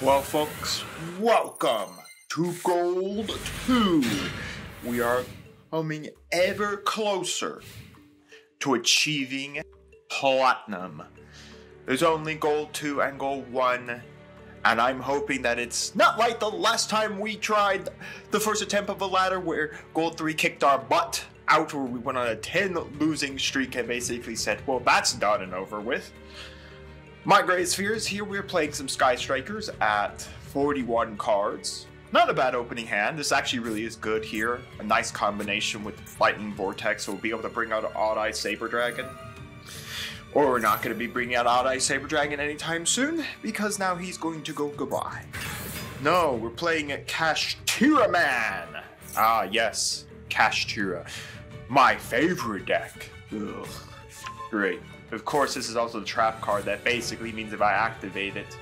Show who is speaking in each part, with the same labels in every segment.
Speaker 1: Well, folks, welcome to Gold 2. We are coming ever closer to achieving Platinum. There's only Gold 2 and Gold 1, and I'm hoping that it's not like the last time we tried the first attempt of a ladder where Gold 3 kicked our butt out, where we went on a 10 losing streak and basically said, well, that's done and over with. My greatest fear is here we're playing some Sky Strikers at 41 cards. Not a bad opening hand. This actually really is good here. A nice combination with Lightning Vortex, so we'll be able to bring out Odd Eye Saber Dragon. Or we're not going to be bringing out Odd Eye Saber Dragon anytime soon, because now he's going to go goodbye. No, we're playing a Kashtira Man. Ah, yes, Kashtira. My favorite deck. Ugh. Great. Of course, this is also the trap card that basically means if I activate it.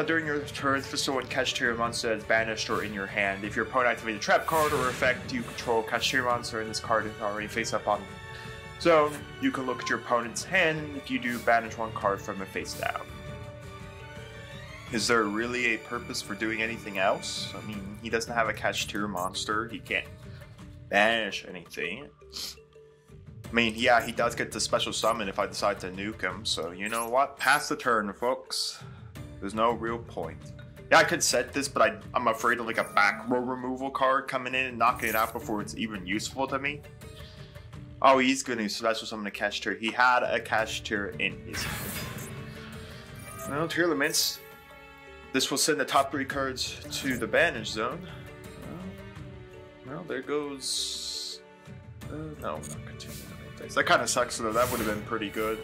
Speaker 1: During your turn, bestow one Kashtira monster that's banished or in your hand. If your opponent activates a trap card or effect, you control Kashtira monster and this card is already face up on zone. You can look at your opponent's hand, and if you do, banish one card from it face down. Is there really a purpose for doing anything else? I mean, he doesn't have a Kashtira monster. He can't banish anything. I mean, yeah, he does get the special summon if I decide to nuke him, so you know what? Pass the turn, folks. There's no real point. Yeah, I could set this, but I'm afraid of like a back row removal card coming in and knocking it out before it's even useful to me. Oh, he's going to special summon a Kashtira. He had a Kashtira in his hand. Well, tier limits. This will send the top 3 cards to the banish zone. Well, there goes... no, I'm not continuing. That kind of sucks, though. That would have been pretty good.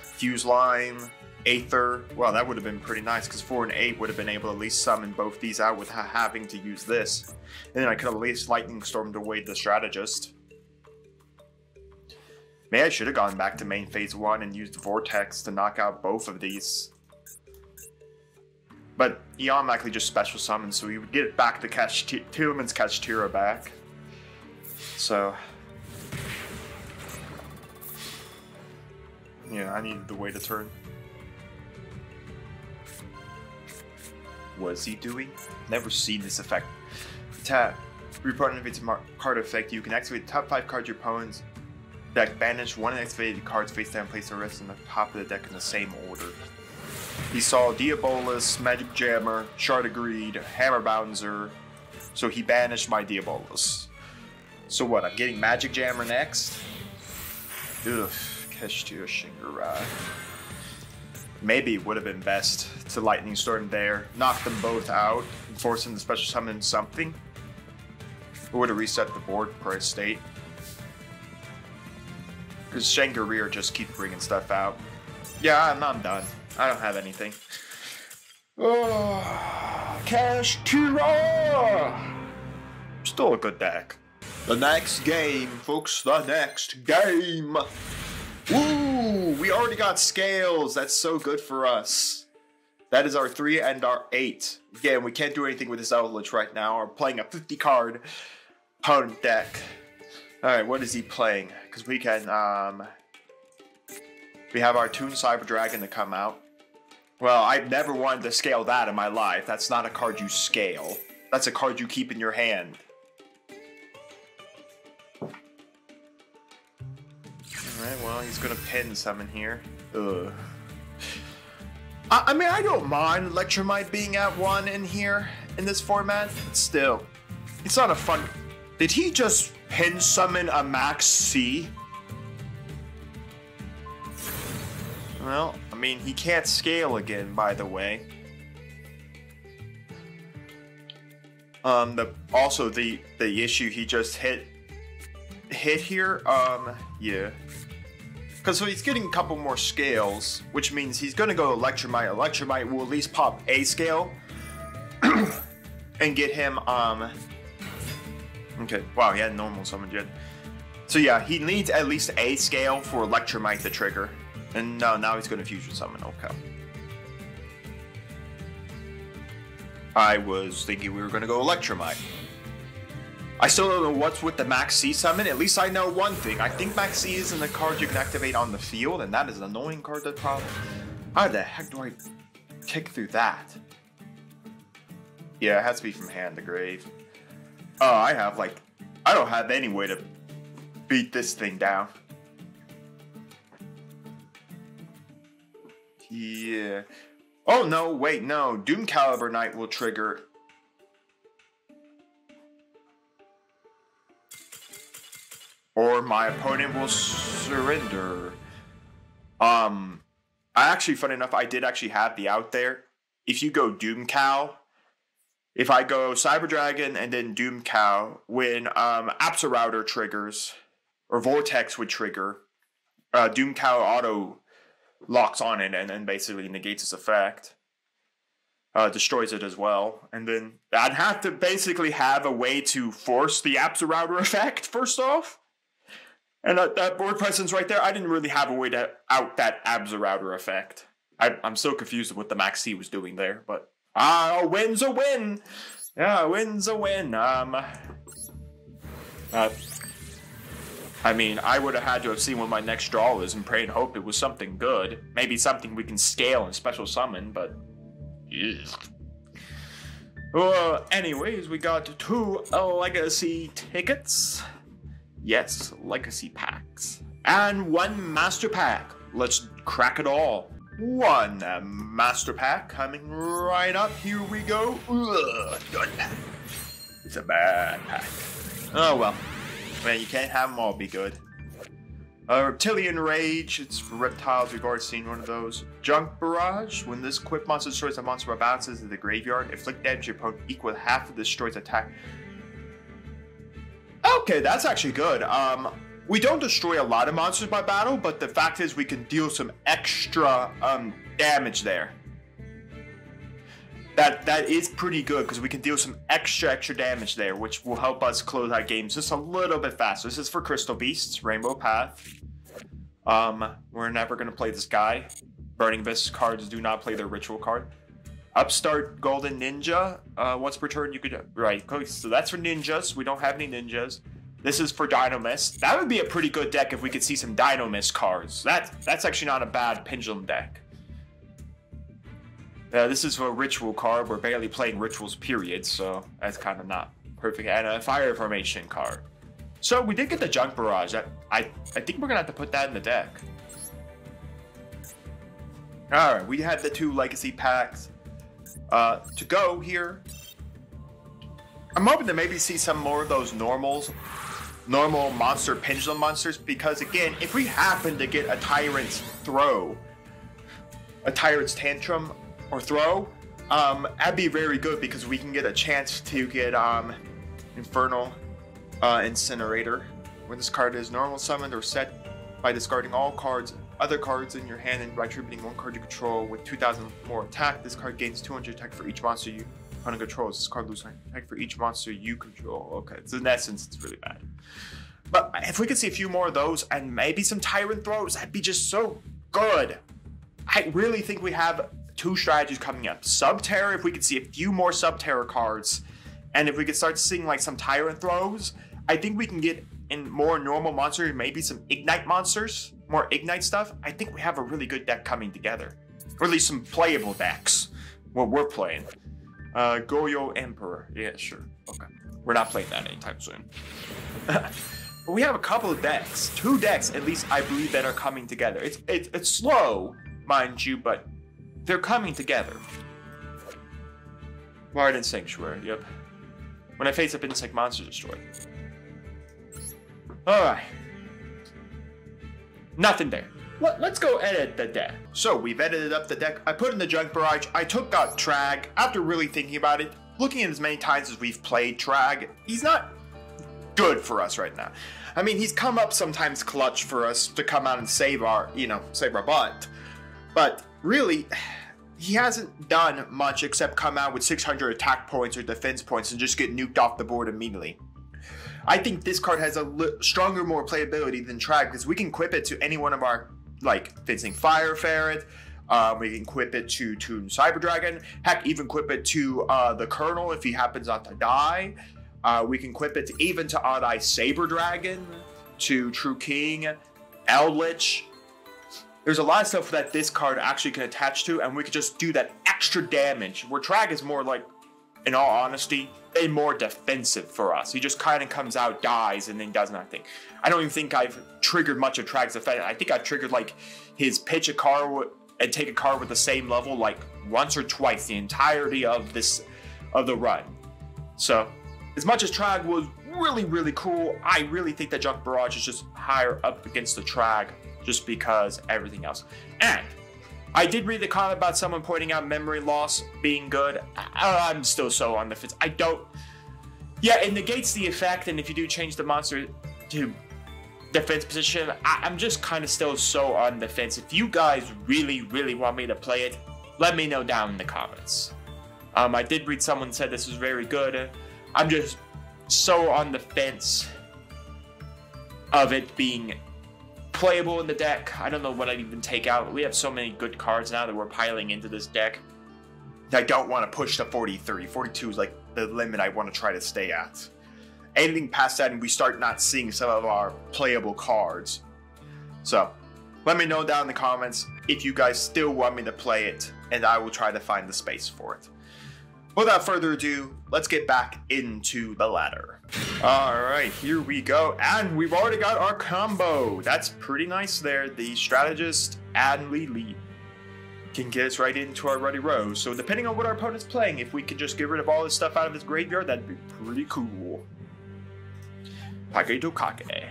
Speaker 1: Fuse Lime, Aether. Well, that would have been pretty nice, because 4 and 8 would have been able to at least summon both these out without having to use this. And then I could have at least Lightning Stormed away the Strategist. Maybe I should have gone back to main phase 1 and used Vortex to knock out both of these. But he automatically just special summons, so he would get back to Tillman's Kashtira back. So... yeah, I needed to wait a turn. What is he doing? Never seen this effect. Tap. Your opponent activates a card effect. You can activate the top 5 cards your opponent's deck. Banish one activated cards face down, place the rest on the top of the deck in the same order. He saw Diabolus, Magic Jammer, Shard of Greed, Hammer Bouncer, so he banished my Diabolus. So what, I'm getting Magic Jammer next? Ugh. Kashtira Shingarai. Maybe it would have been best to Lightning Storm there, knock them both out, and force him to special summon something. It would have reset the board per state. Because Shingarai just keep bringing stuff out. Yeah, I'm done. I don't have anything. Oh, Kashtira! Still a good deck. The next game, folks, the next game! Woo! We already got scales. That's so good for us. That is our 3 and our 8. Again, we can't do anything with this Eldritch right now. We're playing a 50-card opponent deck. Alright, what is he playing? Because we can, we have our Toon Cyber Dragon to come out. Well, I've never wanted to scale that in my life. That's not a card you scale. That's a card you keep in your hand. Alright, well, he's gonna pin summon here. Ugh. I mean, I don't mind Electromite being at 1 in here, in this format, but still. It's not a fun... Did he just pin summon a Max C? Well, I mean, he can't scale again, by the way. Also, the issue he just hit here, yeah. Because so he's getting a couple more scales, which means he's going to go Electromite. Electromite will at least pop a scale and get him, okay, wow, he hadn't normal summoned yet. So yeah, he needs at least a scale for Electromite to trigger. And no, now he's going to Fusion Summon, okay. I was thinking we were going to go Electromite. I still don't know what's with the Max C summon. At least I know one thing. I think Max C isn't a card you can activate on the field, and that is an annoying card to problem. How the heck do I kick through that? Yeah, it has to be from hand to grave. Oh, I don't have any way to beat this thing down. Yeah. Oh, no, wait, no. Doom Caliber Knight will trigger. Or my opponent will surrender. Actually, funny enough, I did actually have the out there. If you go Doom Cal, if I go Cyber Dragon and then Doom Cal, when Absolrouter triggers, or Vortex would trigger, Doom Cal auto locks on it and then basically negates its effect. Destroys it as well. And then I'd have to basically have a way to force the Absolrouter effect, first off. And that board presence right there, I didn't really have a way to out that Absolrouter effect. I'm so confused with what the Max C was doing there, but a win's a win. Yeah, a win's a win. I mean, I would have had to have seen what my next draw is and pray and hope it was something good. Maybe something we can scale and special summon, but... Well, anyways, we got 2 Legacy tickets. Yes, Legacy packs. And 1 Master Pack. Let's crack it all. 1 Master Pack coming right up. Here we go. Ugh, good. It's a bad pack. Oh well. Man, you can't have them all be good. Reptilian Rage. It's for reptiles. We've already seen one of those. Junk Barrage. When this equipped monster destroys a monster by bounces into the graveyard, inflict damage to your opponent equal to half of the destroy's attack. Okay, that's actually good. We don't destroy a lot of monsters by battle, but the fact is we can deal some extra damage there. That is pretty good because we can deal some extra damage there, which will help us close out games just a little bit faster. This is for Crystal Beasts, Rainbow Path. We're never gonna play this guy. Burning Abyss cards do not play their ritual card. Upstart Golden Ninja. Once per turn, you could right. So that's for ninjas. We don't have any ninjas. This is for Dynamist. That would be a pretty good deck if we could see some Dynamist cards. That's actually not a bad Pendulum deck. This is for a Ritual card. We're barely playing Rituals, period, so that's kind of not perfect. And a Fire Formation card. So we did get the Junk Barrage. I think we're gonna have to put that in the deck. All right, we had the 2 Legacy packs. To go here. I'm hoping to maybe see some more of those normal monster pendulum monsters, because again, if we happen to get a Tyrant's Tantrum or Throw, that'd be very good because we can get a chance to get Infernal Incinerator. When this card is normal summoned or set by discarding all other cards in your hand and by attributing 1 card you control with 2,000 more attack, this card gains 200 attack for each monster you opponent controls. This card loses attack for each monster you control. Okay, so in essence, it's really bad. But if we could see a few more of those and maybe some Tyrant Throws, that'd be just so good. I really think we have 2 strategies coming up. Subterror, if we could see a few more Subterror cards, and if we could start seeing like some Tyrant Throws, I think we can get in more normal monsters, maybe some Ignite monsters, more Ignite stuff. I think we have a really good deck coming together. Or at least some playable decks. What we're playing. YuGiOh Emperor. Yeah, sure. Okay. We're not playing that anytime soon. But we have a couple of decks. 2 decks, at least, I believe, that are coming together. It's slow, mind you, but they're coming together. Warden Sanctuary, yep. When I face up insect monster destroy. Alright. Nothing there. Let's go edit the deck. So we've edited up the deck. I put in the Junk Barrage. I took out Trag. After really thinking about it, looking at as many times as we've played Trag, he's not good for us right now. I mean, he's come up sometimes clutch for us to come out and save our butt. But really, he hasn't done much except come out with 600 attack points or defense points and just get nuked off the board immediately. I think this card has a stronger, more playability than Trag because we can equip it to any one of our, like, Fencing Fire Ferret. We can equip it to Toon Cyber Dragon. Heck, even equip it to the Colonel if he happens not to die. We can equip it even to Odd-Eye Saber Dragon, to True King, Eldritch. there's a lot of stuff that this card actually can attach to, and we could just do that extra damage. Where Trag is more like, in all honesty, more defensive for us. He just kind of comes out, dies, and then does nothing. I don't even think I've triggered much of Trag's effect. I think I've triggered like his pitch a card and take a card with the same level like once or twice the entirety of the run. So, as much as Trag was really, really cool, I really think that Junk Barrage is just higher up against the Trag just because everything else. And I did read the comment about someone pointing out memory loss being good. I'm still so on the fence. I don't... Yeah, it negates the effect, and if you do change the monster to defense position, I'm just kind of still so on the fence. If you guys really, really want me to play it, let me know down in the comments. I did read someone said this was very good. I'm just so on the fence of it being playable in the deck. I don't know what I'd even take out. We have so many good cards now that we're piling into this deck. I don't want to push to 43. 42 is like the limit I want to try to stay at. Anything past that and we start not seeing some of our playable cards. So, let me know down in the comments if you guys still want me to play it, and I will try to find the space for it. Without further ado, let's get back into the ladder. Alright, here we go. And we've already got our combo. That's pretty nice there. The Strategist and Lead can get us right into our Ruddy Rose. So depending on what our opponent's playing, if we could just get rid of all this stuff out of his graveyard, that'd be pretty cool. Kage to Kage.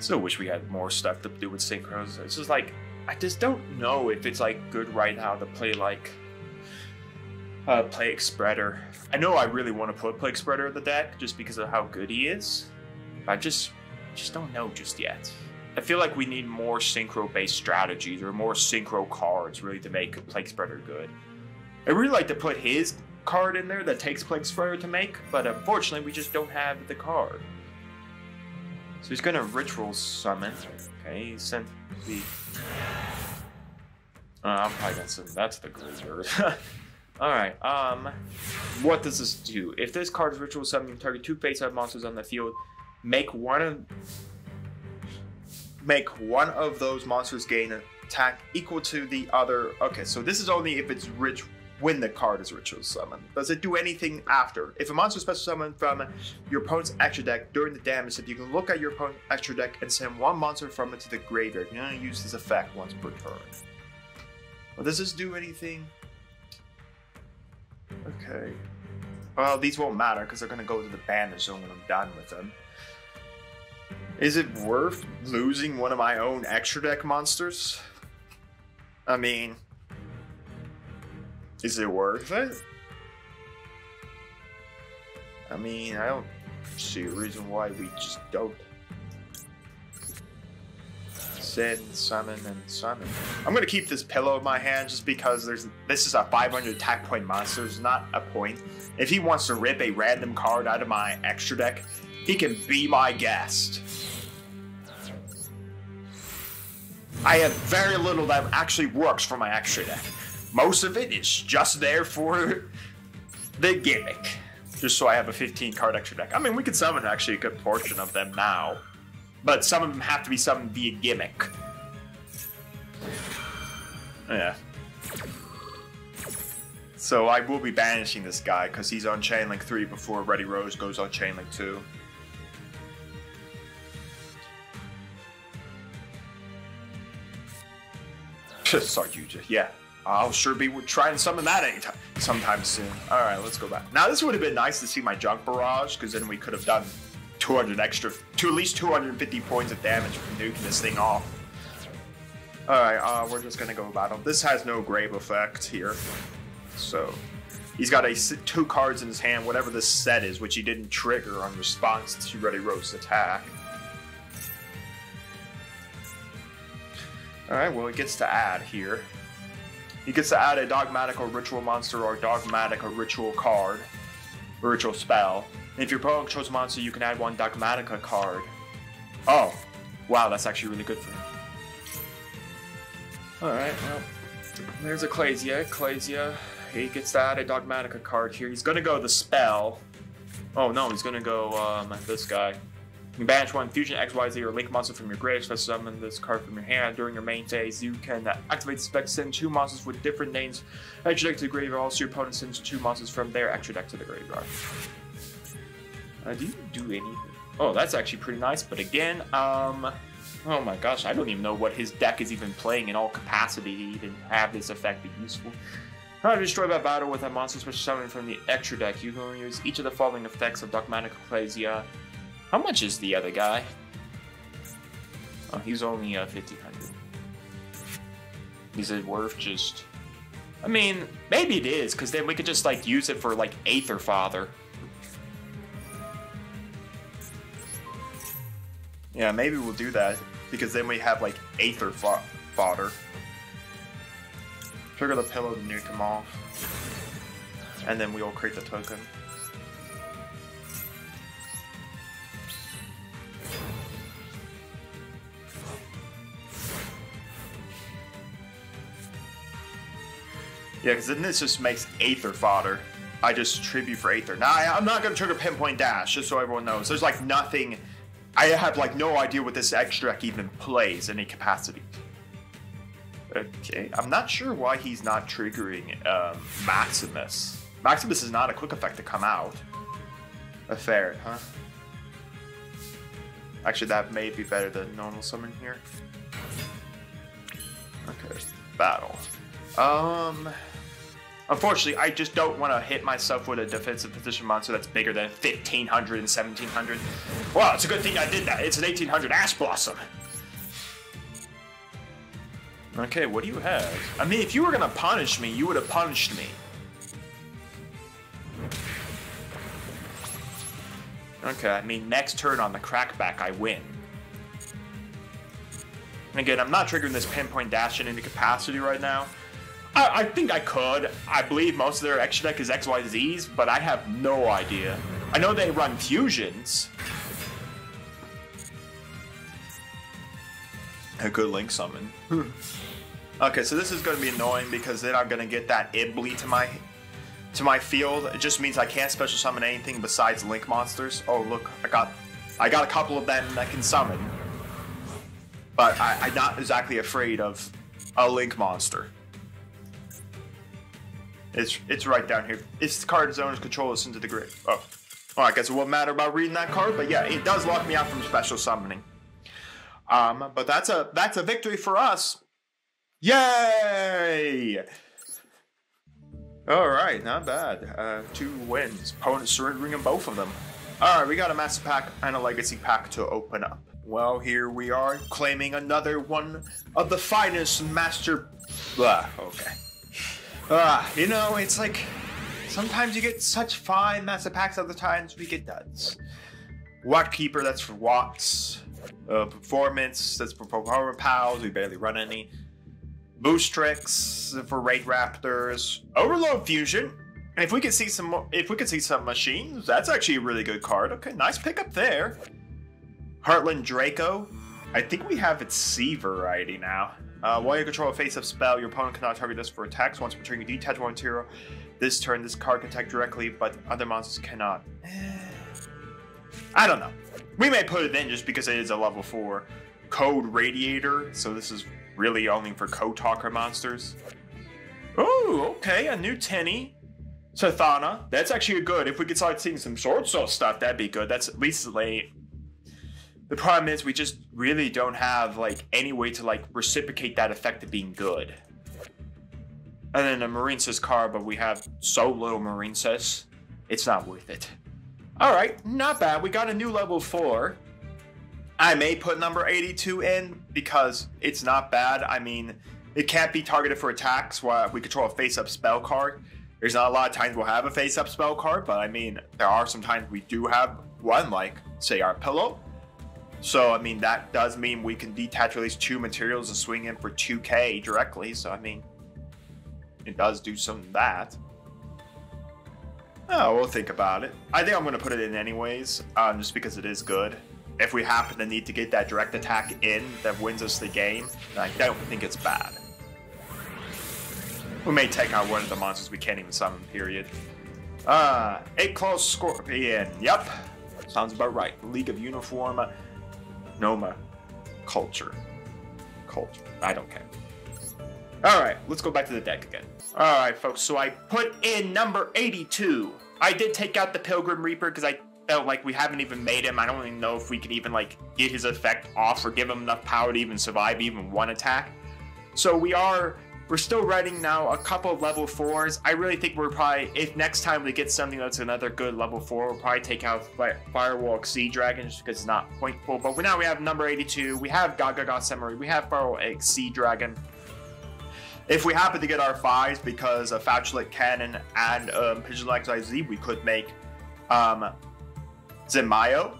Speaker 1: Still wish we had more stuff to do with synchros. It's just like, I just don't know if it's like good right now to play like Plague Spreader. I know I really want to put Plague Spreader in the deck just because of how good he is. I just don't know just yet. I feel like we need more synchro-based strategies or more synchro cards really to make Plague Spreader good. I really like to put his card in there that takes Plague Spreader to make, but unfortunately we just don't have the card. So he's gonna Ritual Summon. Okay, he sent the... I'm probably gonna send that to the graveyard. Alright, what does this do? If this card is Ritual Summon, you target 2 face-up monsters on the field. Make one of those monsters gain an attack equal to the other. Okay, so this is only if it's when the card is Ritual Summon. Does it do anything after? If a monster is special summoned from your opponent's extra deck during the damage step, you can look at your opponent's extra deck and send one monster from it to the graveyard. You only use this effect once per turn. Well, does this do anything? Okay. Well, these won't matter because they're going to go to the banish zone when I'm done with them. Is it worth losing one of my own extra deck monsters? I mean, is it worth it? I mean, I don't see a reason why we just don't. Send, summon, and summon. I'm gonna keep this pillow in my hand just because this is a 500 attack point monster. There's not a point. If he wants to rip a random card out of my extra deck, he can be my guest. I have very little that actually works for my extra deck. Most of it is just there for the gimmick. Just so I have a 15 card extra deck. I mean, we could summon actually a good portion of them now. But some of them have to be summoned via gimmick. Yeah. So I will be banishing this guy because he's on Chain Link 3 before Ruddy Rose goes on Chain Link 2. Sorry, YuGiOh. Yeah. I'll sure be trying to summon that sometime soon. Alright, let's go back. Now, this would have been nice to see my Junk Barrage, because then we could have done 200 extra, to at least 250 points of damage from nuking this thing off. Alright, we're just gonna go battle. This has no grave effect here. So, he's got 2 cards in his hand, whatever this set is, which he didn't trigger on response to Ruddy Rose's attack. Alright, well, he gets to add here. He gets to add a dogmatic or ritual monster or dogmatic or ritual card, or ritual spell. And if your opponent chose a monster, you can add 1 dogmatica card. Oh, wow, that's actually really good for him. Alright, well, there's a Ecclesia. He gets to add a dogmatica card here. He's gonna go the spell. Oh no, he's gonna go this guy. You banish one fusion XYZ or link monster from your grave, special summon this card from your hand. During your main phase, you can activate the spec, send 2 monsters with different names extra deck to the graveyard. Also, your opponent sends 2 monsters from their extra deck to the graveyard. Do you do anything? Oh, that's actually pretty nice, but again, oh my gosh, I don't even know what his deck is even playing in all capacity to even have this effect be useful. How to destroy by battle with a monster special summon from the extra deck. You can use each of the following effects of Dogmatic Ecclesia. How much is the other guy? Oh, he's only 1,500. Is it worth just... I mean, maybe it is, because then we could just, like, use it for, like, Aether Father. Yeah, maybe we'll do that, because then we have, like, Aether Fodder. Trigger the pillow to nuke him off. And then we'll create the token. Yeah, because then this just makes Aether Fodder. I just tribute for Aether. Now, I'm not going to trigger Pinpoint Dash, just so everyone knows. There's, like, nothing... I have, like, no idea what this extra deck even plays in any capacity. Okay, I'm not sure why he's not triggering Maximus. Maximus is not a quick effect to come out. A ferret, huh? Actually, that may be better than normal summon here. Okay, battle. Unfortunately, I just don't want to hit myself with a defensive position monster that's bigger than 1,500 and 1,700. Well, it's a good thing I did that. It's an 1,800 Ash Blossom. Okay, what do you have? I mean, if you were gonna punish me, you would have punished me. Okay, I mean, next turn on the crackback, I win. And again, I'm not triggering this Pinpoint Dash in any capacity right now. I think I could. I believe most of their extra deck is XYZs, but I have no idea. I know they run fusions. A good link summon. Okay, so this is going to be annoying because then I'm going to get that Ibly to my field. It just means I can't special summon anything besides link monsters. Oh look, I got a couple of them that can summon, but I'm not exactly afraid of a link monster. It's right down here. It's the card owner's control is into the grave. Oh, well, I guess it won't matter about reading that card, but yeah, it does lock me out from special summoning. But that's a victory for us. Yay! All right, not bad. 2 wins. Opponent surrendering in both of them. All right, we got a master pack and a legacy pack to open up. Well, here we are claiming another one of the finest master. Okay. You know, it's like sometimes you get such fine master packs, other times we get duds. Watt Keeper, that's for Watts. Performance, that's for Power Pals, we barely run any. Boost Tricks for Raid Raptors. Overload Fusion. And if we could see some machines, that's actually a really good card. Okay, nice pickup there. Heartland Draco. I think we have its C variety now. While you control a face-up spell, your opponent cannot target this for attacks. Once per turn, you detach one material. This turn, this card can attack directly, but other monsters cannot. I don't know. We may put it in just because it is a level 4 Code Radiator, so this is really only for Code Talker monsters. Oh, okay, a new Tenny. Sathana. That's actually good. If we could start seeing some Sword Soul stuff, that'd be good. That's at least late. The problem is we just really don't have like any way to like reciprocate that effect of being good. And then a Marine Sis card, but we have so little Marine Sis, it's not worth it. Alright, not bad. We got a new level 4. I may put number 82 in because it's not bad. I mean, it can't be targeted for attacks while we control a face-up spell card. There's not a lot of times we'll have a face-up spell card, but I mean, there are some times we do have one, like, say, our Pillow. So, I mean, that does mean we can detach at least 2 materials and swing in for 2k directly. So, I mean, it does do some of that. Oh, we'll think about it. I think I'm going to put it in anyways, just because it is good. If we happen to need to get that direct attack in that wins us the game, then I don't think it's bad. We may take out one of the monsters we can't even summon, period. 8 Claws Scorpion. Yep. Sounds about right. League of Uniform Noma Culture. I don't care. Alright, let's go back to the deck again. Alright, folks, so I put in number 82. I did take out the Pilgrim Reaper because I felt like we haven't even made him. I don't even know if we can even, like, get his effect off or give him enough power to even survive even one attack. So we're still writing now a couple of level 4s. I really think we're probably, if next time we get something that's another good level 4, we'll probably take out Firewalk Sea Dragon just because it's not pointful. But now we have number 82, we have Gaga Samurai, we have Firewalk Sea Dragon. If we happen to get our 5s because of Fatulant Cannon and Pigeon XYZ, we could make Zemayo.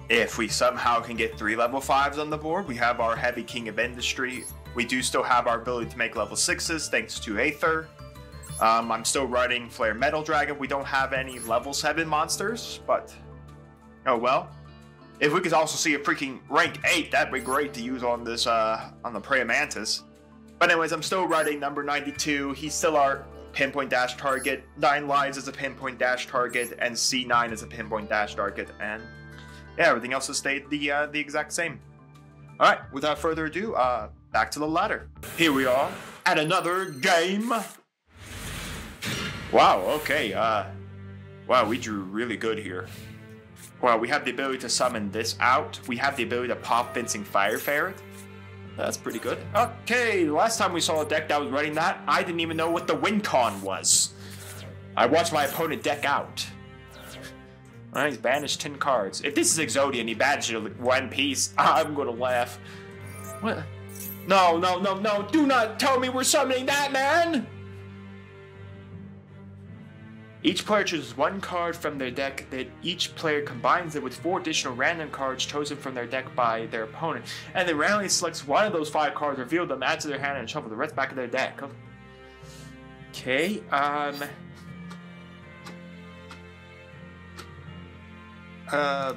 Speaker 1: If we somehow can get 3 level 5s on the board, we have our Heavy King of Industry. We do still have our ability to make level 6s thanks to Aether. I'm still running Flare Metal Dragon. We don't have any level 7 monsters, but oh well. If we could also see a freaking rank 8, that'd be great to use on this on the Prey Mantis. But anyways, I'm still running number 92. He's still our pinpoint dash target. 9 Lives is a pinpoint dash target, and C9 is a pinpoint dash target, and yeah, everything else has stayed the exact same. All right, without further ado, back to the ladder. Here we are at another game. Wow. Okay. Wow, we drew really good here. Wow, we have the ability to summon this out. We have the ability to pop Fencing Fire Ferret. That's pretty good. Okay, last time we saw a deck that was running that, I didn't even know what the win con was. I watched my opponent deck out. Alright, he's banished 10 cards. If this is Exodia and he banished it like 1 piece, I'm gonna laugh. What? No, no, no, no, do not tell me we're summoning that, man! Each player chooses 1 card from their deck, that each player combines it with 4 additional random cards chosen from their deck by their opponent, and then randomly selects one of those 5 cards, reveal them, add to their hand, and shuffle the rest back of their deck. Okay,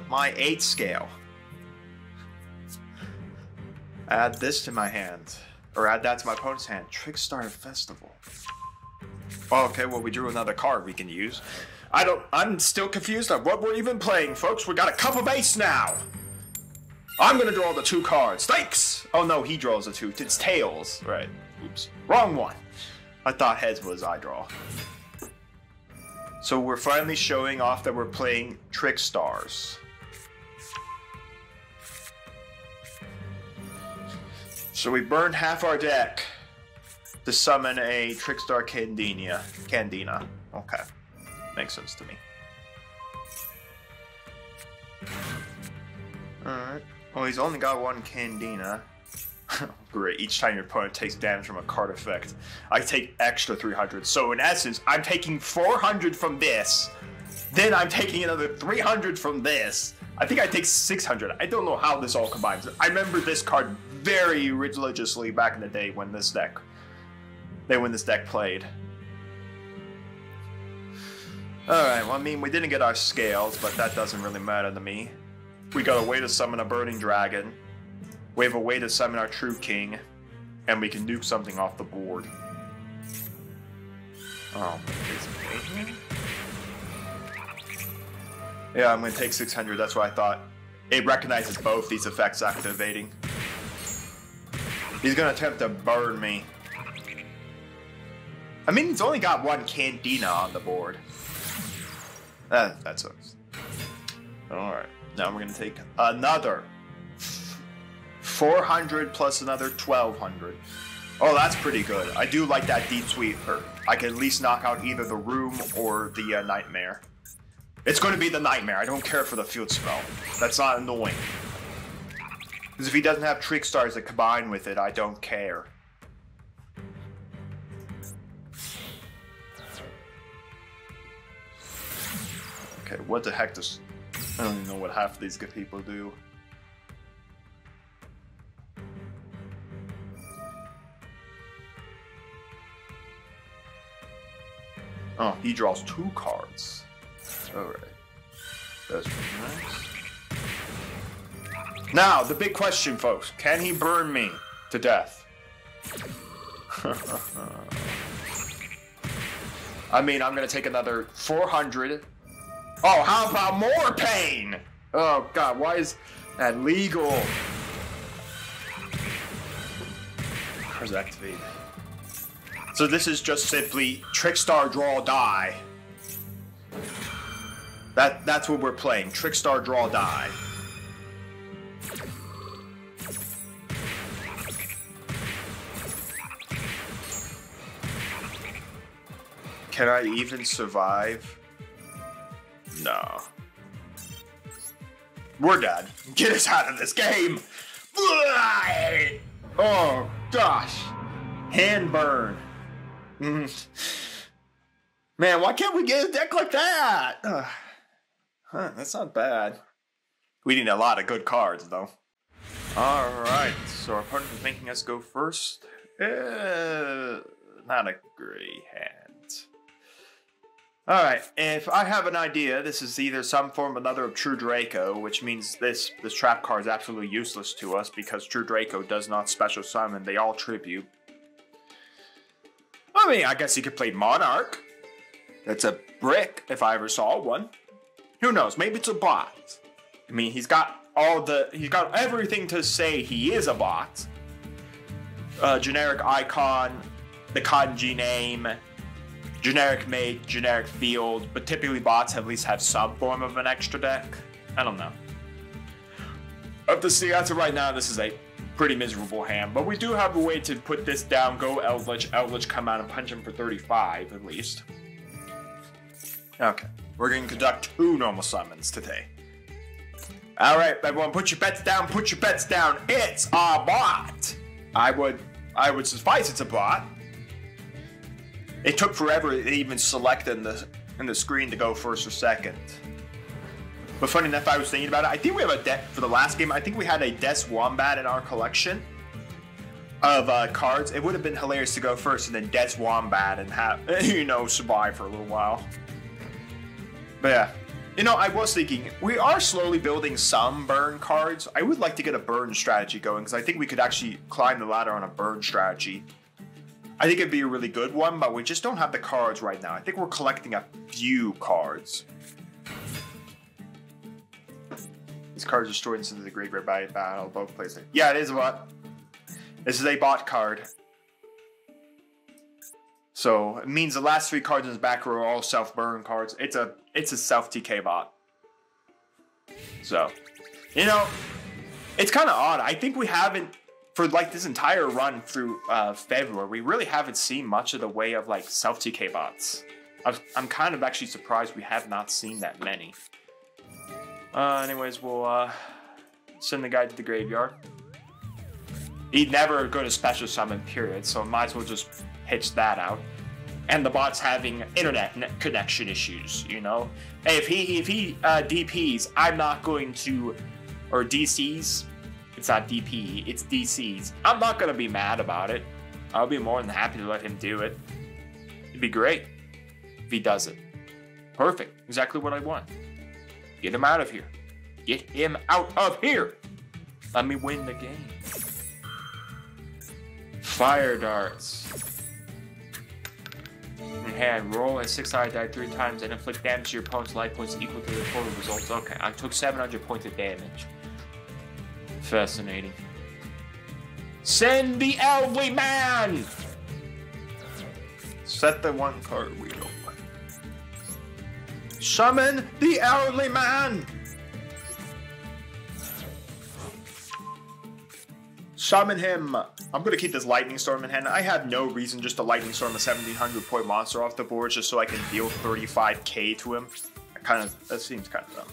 Speaker 1: my 8 scale. Add this to my hand, or add that to my opponent's hand. Trickstar Festival. Oh, okay, well, we drew another card we can use. I'm still confused on what we're even playing, folks. We got a Cup of Ace now. I'm gonna draw the 2 cards. Thanks! Oh no, he draws the 2. It's Tails. Right. Oops. Wrong one. I thought Heads was I draw. So we're finally showing off that we're playing Trickstars. So we burned half our deck to summon a Trickstar Candina. Okay. Makes sense to me. Alright. Well, he's only got 1 Candina. Great. Each time your opponent takes damage from a card effect, I take extra 300. So in essence, I'm taking 400 from this. Then I'm taking another 300 from this. I think I take 600. I don't know how this all combines. I remember this card very religiously back in the day when this deck played. Alright, well, I mean, we didn't get our scales, but that doesn't really matter to me. We got a way to summon a Burning Dragon. We have a way to summon our True King. And we can nuke something off the board. Oh, yeah, I'm going to take 600. That's what I thought. It recognizes both these effects activating. He's going to attempt to burn me. I mean, he's only got 1 Candina on the board. That sucks. Alright, now we're going to take another 400 plus another 1200. Oh, that's pretty good. I do like that Deep Sweeper. I can at least knock out either the Room or the Nightmare. It's going to be the Nightmare. I don't care for the Field Spell. That's not annoying. Because if he doesn't have Trick Stars that combine with it, I don't care. Okay, what the heck does... I don't even know what half of these good people do. Oh, he draws 2 cards. Alright. That's pretty nice. Now, the big question, folks. Can he burn me to death? I mean, I'm going to take another 400 Oh, how about more pain? Oh god, why is that legal? Cards activated. So this is just simply Trickstar Draw Die. That's what we're playing. Trickstar Draw Die. Can I even survive? No. We're done. Get us out of this game! Oh, gosh. Hand burn. Man, why can't we get a deck like that? That's not bad. We need a lot of good cards, though. Alright, so our opponent is making us go first. Not a great hand. Alright, if I have an idea, this is either some form or another of True Draco, which means this trap card is absolutely useless to us because True Draco does not special summon, they all tribute. I mean, I guess he could play Monarch. That's a brick, if I ever saw one. Who knows, maybe it's a bot. I mean, he's got everything to say he is a bot. Generic icon, the kanji name, generic mate, generic field, but typically bots at least have some form of an extra deck. I don't know. Up to see, as of right now, this is a pretty miserable hand, but we do have a way to put this down, go Eldritch, Eldritch come out and punch him for 35 at least. Okay, we're going to conduct 2 normal summons today. Alright, everyone, put your bets down, put your bets down. It's a bot! I would suffice it's a bot. It took forever to even select in the screen to go first or second. But funny enough, I was thinking about it. I think we have a deck for the last game. I think we had a Des Wombat in our collection of cards. It would have been hilarious to go first and then Des Wombat and have, survive for a little while. But yeah, I was thinking, we are slowly building some burn cards. I would like to get a burn strategy going because I think we could actually climb the ladder on a burn strategy. I think it'd be a really good one, but we just don't have the cards right now. I think we're collecting a few cards. These cards are stored into the graveyard by battle, both places. Yeah, it is a bot. This is a bot card. So it means the last 3 cards in his back row are all self-burn cards. It's a self-TK bot. So, it's kind of odd. I think we haven't, for like this entire run through February, we really haven't seen much of the way of like self-TK bots. I'm kind of actually surprised we have not seen that many. Anyways, we'll send the guy to the graveyard. He'd never go to special summon, period, so might as well just hitch that out. And the bot's having internet connection issues, Hey, if he DPs, I'm not going to, or DCs, it's not DP, it's DCs. I'm not going to be mad about it. I'll be more than happy to let him do it. It'd be great if he does it. Perfect, exactly what I want. Get him out of here. Get him out of here. Let me win the game. Fire darts. In hand, roll a 6-sided die 3 times and inflict damage to your opponent's life points equal to the total results. Okay, I took 700 points of damage. Fascinating. Send the elderly man! Set the 1 card we don't like. Summon the elderly man! Summon him! I'm gonna keep this Lightning Storm in hand. I have no reason just to Lightning Storm a 1700 point monster off the board just so I can deal 35k to him. That seems kind of dumb.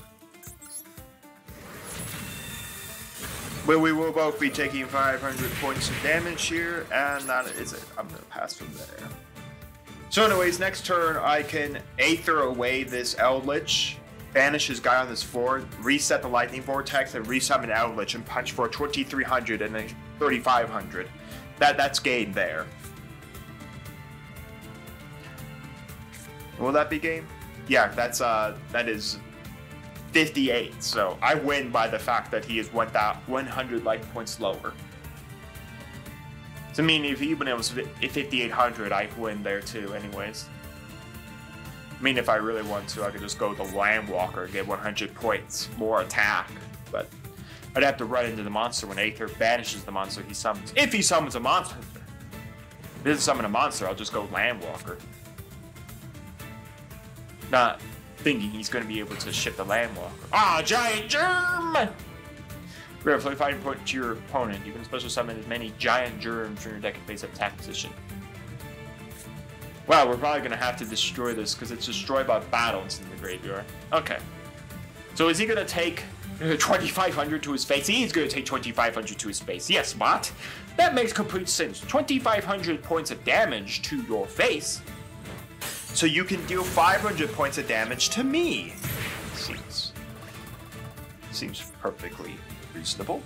Speaker 1: But we will both be taking 500 points of damage here, and that is it. I'm gonna pass from there. So anyways, next turn I can Aether away this Eldritch, banish his guy on this floor, reset the Lightning Vortex, and resummon Eldritch and punch for 2300 and then 3500. That's game there. Will that be game? Yeah, that is 58. So I win by the fact that he is 100 life points lower. So I mean, if he went able to 5800, I win there too. Anyways, mean, if I really want to, I could just go with the Landwalker and get 100 points more attack. But I'd have to run into the monster when Aether banishes the monster he summons. If he summons a monster. If he doesn't summon a monster, I'll just go Landwalker. Not thinking he's going to be able to ship the Landwalker. Ah, Giant Germ! Grab 45 point to your opponent. You can special summon as many Giant Germs from your deck in face-up attack position. Wow, we're probably going to have to destroy this because it's destroyed by battles in the graveyard. Okay. So is he going to take 2,500 to his face? He's going to take 2,500 to his face. Yes, bot. That makes complete sense. 2,500 points of damage to your face. So you can deal 500 points of damage to me. Seems perfectly reasonable.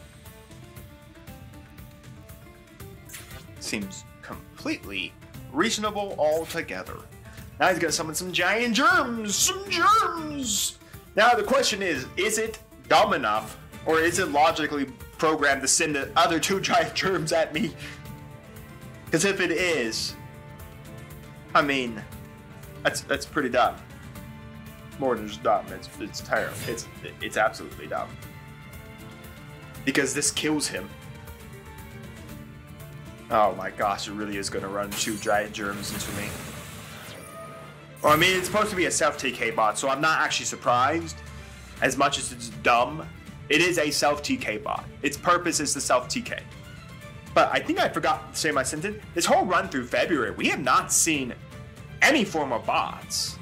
Speaker 1: Seems completely reasonable altogether. Now he's gonna summon some Giant Germs! Some germs! Now the question is it dumb enough, or is it logically programmed to send the other 2 Giant Germs at me? Because if it is, I mean, that's pretty dumb. More than just dumb, it's terrible. It's absolutely dumb. Because this kills him. Oh my gosh, it really is going to run 2 Giant Germs into me. Well, I mean, it's supposed to be a self-TK bot, so I'm not actually surprised. As much as it's dumb, it is a self-TK bot. Its purpose is to self-TK. But I think I forgot to say my sentence. This whole run through February, we have not seen any form of bots.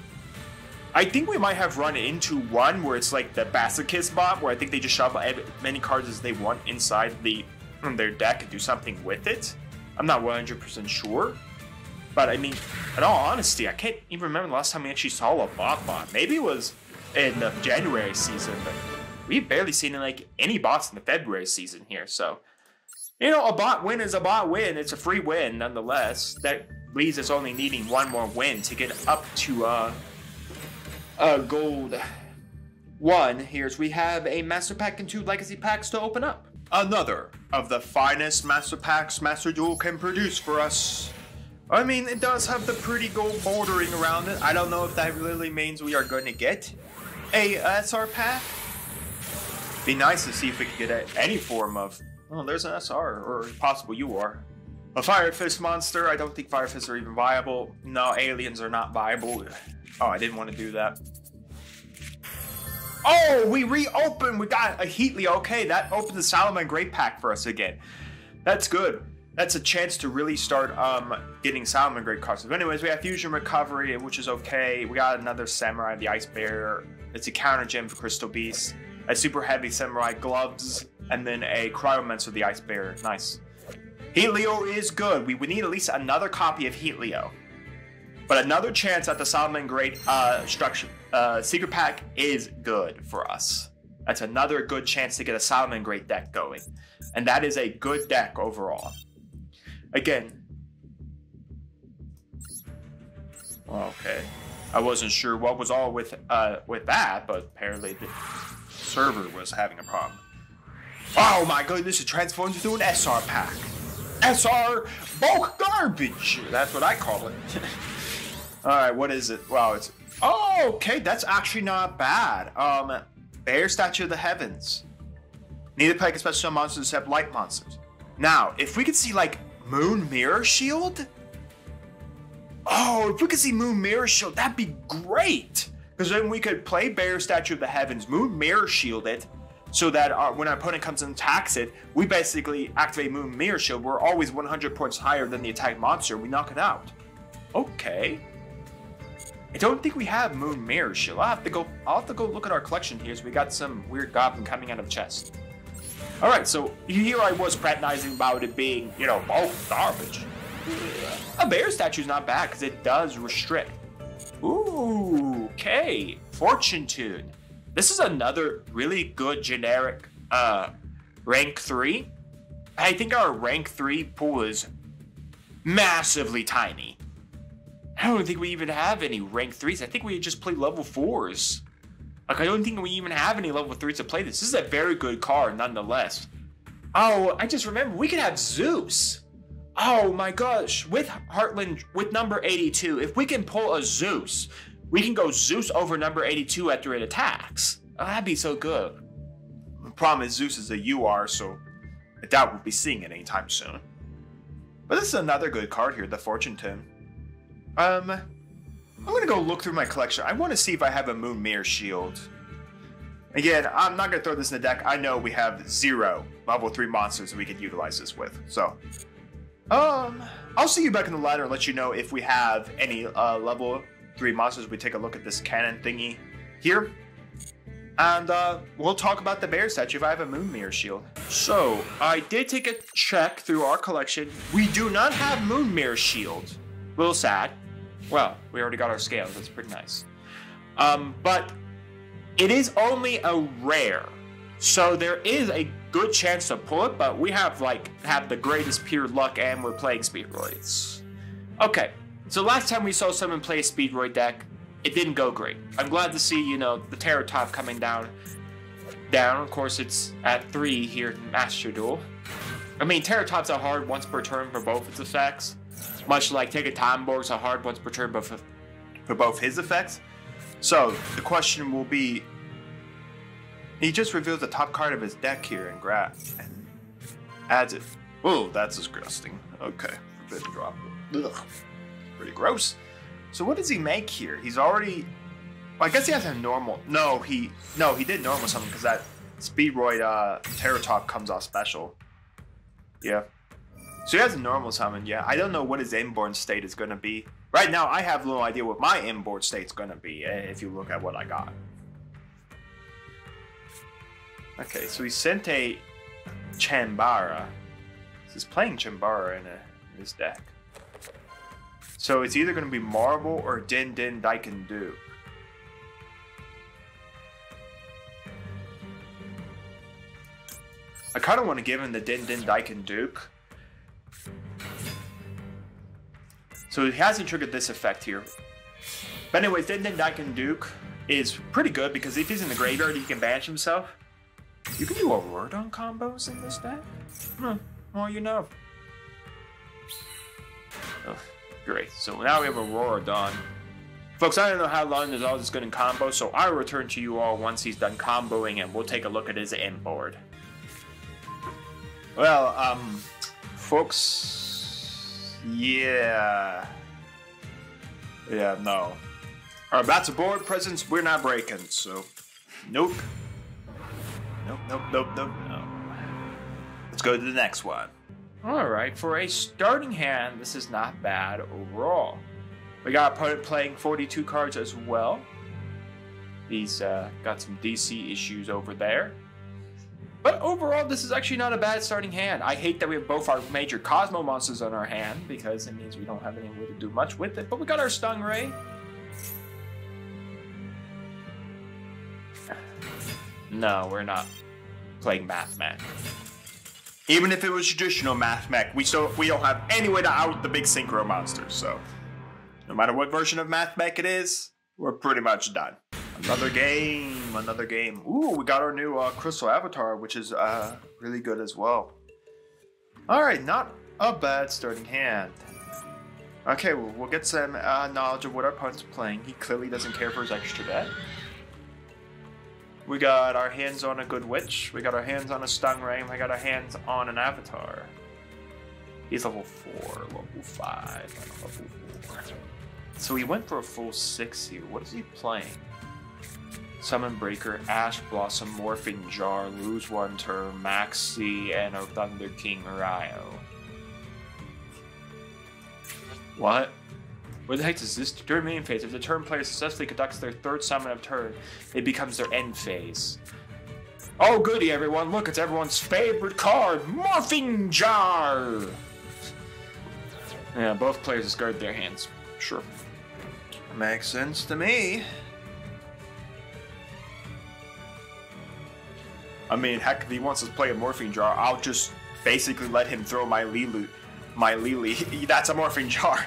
Speaker 1: I think we might have run into one where it's like the Masochist bot, where I think they just shove as many cards as they want inside their deck and do something with it. I'm not 100% sure. But I mean, in all honesty, I can't even remember the last time we actually saw a bot. Maybe it was in the January season, but we've barely seen like any bots in the February season here. So, you know, a bot win is a bot win. It's a free win nonetheless. That leaves us only needing one more win to get up to gold 1. Here's we have a Master Pack and 2 Legacy Packs to open up. Another of the finest Master Packs Master Duel can produce for us. I mean, it does have the pretty gold bordering around it. I don't know if that really means we are going to get a SR pack. Be nice to see if we can get any form of... Oh, there's an SR, or possible UR. A Fire Fist monster. I don't think Fire Fists are even viable. No, aliens are not viable. Oh, I didn't want to do that. Oh, we reopened. We got a Heatley. Okay, that opened the Salomon Great Pack for us again. That's good. That's a chance to really start getting Salomon Great cards. But anyways, we have Fusion Recovery, which is okay. We got another Samurai, the Ice Bear. It's a counter gem for Crystal Beast. A super heavy Samurai Gloves. And then a Cryomancer, the Ice Bear. Nice. Heatley is good. We would need at least another copy of Heatley. But another chance at the Salomon Great Secret Pack is good for us. That's another good chance to get a Salomon Great deck going. And that is a good deck overall. Again. Okay. I wasn't sure what was all with that, but apparently the server was having a problem. Oh my goodness, it transforms into an SR pack. SR bulk garbage. That's what I call it. Alright, what is it? Wow, it's... Oh, okay, that's actually not bad. Bear Statue of the Heavens. Neither pack is special monsters except light monsters. Now, if we could see, like, Moon Mirror Shield? Oh, if we could see Moon Mirror Shield, that'd be great! Because then we could play Bear Statue of the Heavens, Moon Mirror Shield it, so that when our opponent comes and attacks it, we basically activate Moon Mirror Shield. We're always 100 points higher than the attack monster. We knock it out. Okay. I don't think we have Moon Mirror Shield. I'll have to go look at our collection here. So we got some weird goblin coming out of chest. Alright, so here I was fraternizing about it being, you know, bulk garbage. A bear statue is not bad because it does restrict. Ooh, okay. Fortune Tune. This is another really good generic rank 3. I think our rank 3 pool is massively tiny. I don't think we even have any rank 3s. I think we just play level 4s. Like, I don't think we even have any level 3s to play this. This is a very good card, nonetheless. Oh, I just remember, we could have Zeus. Oh my gosh, with Heartland, with number 82, if we can pull a Zeus,
Speaker 2: we can go Zeus over number 82 after it attacks. Oh, that'd be so good.
Speaker 1: The problem is Zeus is a UR, so I doubt we'll be seeing it anytime soon. But this is another good card here, the Fortune Tin. I'm gonna go look through my collection. I want to see if I have a Moon Mirror Shield. Again, I'm not gonna throw this in the deck. I know we have 0 level 3 monsters we could utilize this with. So, I'll see you back in the ladder and let you know if we have any level 3 monsters. We take a look at this cannon thingy here. And we'll talk about the bear statue if I have a Moon Mirror Shield. So, I did take a check through our collection. We do not have Moon Mirror Shield. A little sad. Well, we already got our scales. That's pretty nice. But it is only a rare. So there is a good chance to pull it, but we have the greatest pure luck and we're playing Speedroids. Okay, so last time we saw someone play a Speedroid deck, it didn't go great. I'm glad to see, the Terratop coming down. Of course, it's at 3 here in Master Duel. I mean, Terratop's a hard once per turn for both its effects. Much like Take a Tomborg's a hard once per turn for both his effects. So, the question will be... He just reveals the top card of his deck here and adds it. Oh, that's disgusting. Okay, forbidden drop. Ugh. Pretty gross. So what does he make here? He's already... Well, I guess he has a normal... No, he did normal something because that Speedroid Terratop comes off special. Yeah. So he has a normal summon, yeah. I don't know what his inboard state is going to be. Right now, I have no idea what my inboard state's going to be if you look at what I got. Okay, so he sent a Chambara. He's playing Chambara in his deck. So it's either going to be Marble or Din Din Daiken Duke. I kind of want to give him the Din Din Daiken Duke. So he hasn't triggered this effect here. But anyways, Din Din Daiken Duke is pretty good because if he's in the graveyard, he can banish himself. You can do Auroradon combos in this deck? Well, you know. Oh, great. So now we have Auroradon. Folks, I don't know how long this all is going to combo, so I'll return to you all once he's done comboing and we'll take a look at his inboard. Well, folks, yeah, no. Alright, that's a board presence we're not breaking, so nope. Nope. Let's go to the next one. Alright, for a starting hand, this is not bad overall. We got opponent playing 42 cards as well. He's got some DC issues over there. But overall, this is actually not a bad starting hand. I hate that we have both our major Cosmo monsters on our hand, because it means we don't have any way to do much with it. But we got our Stingray. No, we're not playing Math Mech. Even if it was traditional Math Mech, we don't have any way to out the big Synchro monsters, so no matter what version of Math Mech it is, we're pretty much done. Another game. Ooh, we got our new Crystal Avatar, which is really good as well. Alright, not a bad starting hand. Okay, we'll get some knowledge of what our opponent's playing. He clearly doesn't care for his extra deck. We got our hands on a good witch. We got our hands on a Stingray. And we got our hands on an Avatar. He's level 4, level 5, level 4. So he went for a full 6 here. What is he playing? Summon Breaker, Ash Blossom, Morphing Jar, lose 1 turn, Maxi, and a Thunder King Ryo. What? What the heck is this? During main phase, if the turn player successfully conducts their 3rd summon of turn, it becomes their end phase. Oh goody everyone, look, it's everyone's favorite card, Morphing Jar! Yeah, both players discard their hands. Sure. Makes sense to me. I mean, heck, if he wants to play a Morphing Jar, I'll just basically let him throw my Lily. That's a Morphing Jar.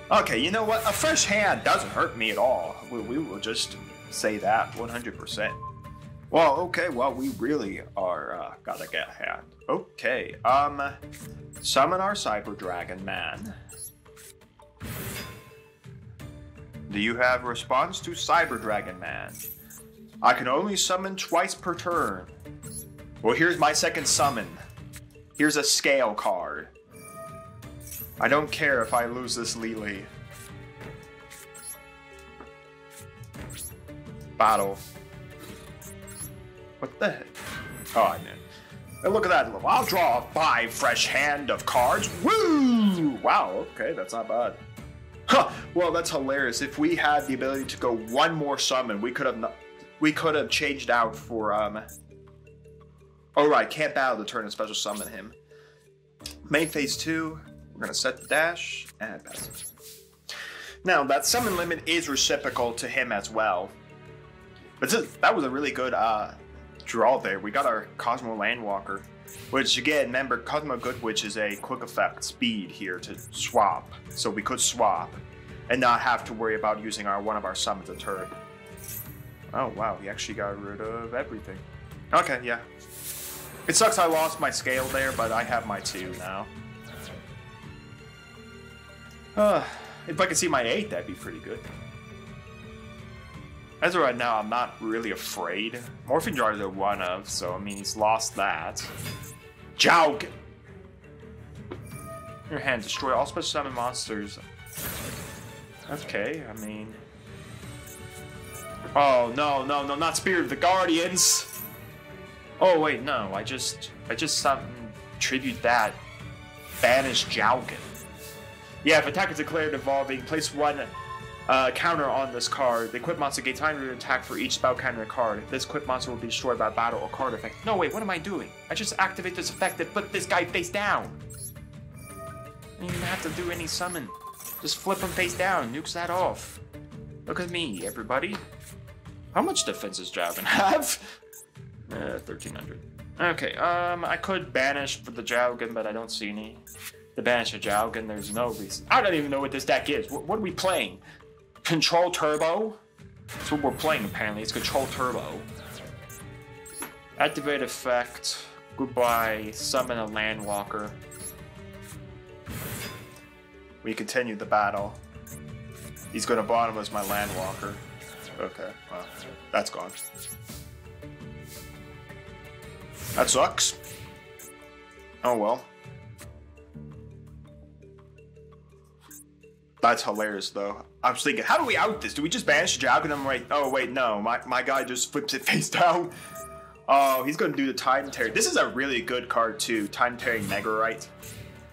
Speaker 1: Okay, you know what? A fresh hand doesn't hurt me at all. We will just say that 100%. Well, okay, well, we really are gotta get a hand. Okay, summon our Cyber Dragon Man. Do you have a response to Cyber Dragon Man? I can only summon twice per turn. Well, here's my second summon. Here's a scale card. I don't care if I lose this Lily. Battle. What the heck? Oh, I knew. Hey, look at that. I'll draw a 5 fresh hand of cards. Woo! Wow, okay, that's not bad. Huh, well, that's hilarious. If we had the ability to go one more summon, we could have changed out for, oh, right, can't battle the turn and special summon him. Main phase 2, we're gonna set the dash, and pass it. Now, that summon limit is reciprocal to him as well. But that was a really good, draw there. We got our Cosmo Landwalker, which again, remember, Cosmo Goodwitch is a quick effect speed here to swap, so we could swap and not have to worry about using one of our summons a turn. Oh wow, he actually got rid of everything. Okay, yeah. It sucks I lost my scale there, but I have my 2 now. If I could see my 8, that'd be pretty good. As of right now, I'm not really afraid. Morphing Jar is a 1 of, so I mean, he's lost that. Joug! Your hand, destroy all special summon monsters. Okay, I mean... Oh, no, not Spirit of the Guardians! Oh, wait, no, I just summoned Tribute that. Banish Jaugen. Yeah, if attack is declared evolving, place 1 counter on this card. The equipped monster gains time to attack for each spell counter card. This equipped monster will be destroyed by battle or card effect. No, wait, what am I doing? I just activate this effect that flip this guy face down. I don't even have to do any summon. Just flip him face down, nukes that off. Look at me, everybody. How much defense does Jaugen have? 1300. Okay, I could banish for the Jaugen, but I don't see any. To banish a Jaugen, there's no reason. I don't even know what this deck is. What are we playing? Control Turbo? That's what we're playing, apparently. It's Control Turbo. Activate effect. Goodbye. Summon a Landwalker. We continue the battle. He's going to bottomless my Landwalker. Okay, well, that's gone. That sucks. Oh well. That's hilarious, though. I was thinking, how do we out this? Do we just banish Jaugen? And I'm like, oh, wait, no. My guy just flips it face down. Oh, he's going to do the Time Tear. This is a really good card, too. Time Tearing Megarite.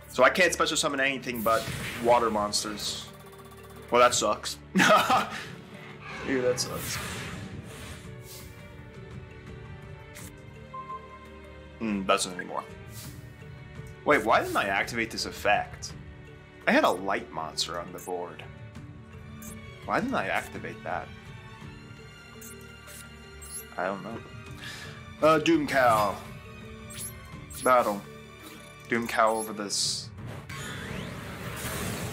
Speaker 1: So I can't special summon anything but water monsters. Well, that sucks. Ew, that sucks. Doesn't anymore. Wait, why didn't I activate this effect? I had a light monster on the board. Why didn't I activate that? I don't know. Doom Cow. Battle. Doom Cow over this.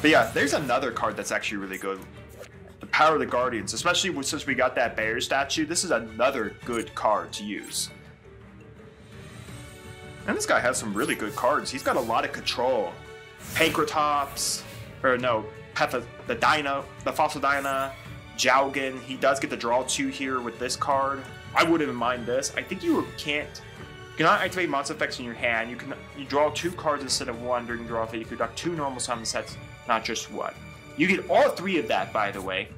Speaker 1: But yeah, there's another card that's actually really good. The Power of the Guardians, especially since we got that bear statue. This is another good card to use. And this guy has some really good cards. He's got a lot of control. Pancratops, or no, the Fossil Dyna, Jaugen. He does get to draw 2 here with this card. I wouldn't even mind this. I think you cannot activate monster effects in your hand. You draw 2 cards instead of 1 during draw phase. You could draw 2 normal summon sets, not just 1. You get all 3 of that, by the way,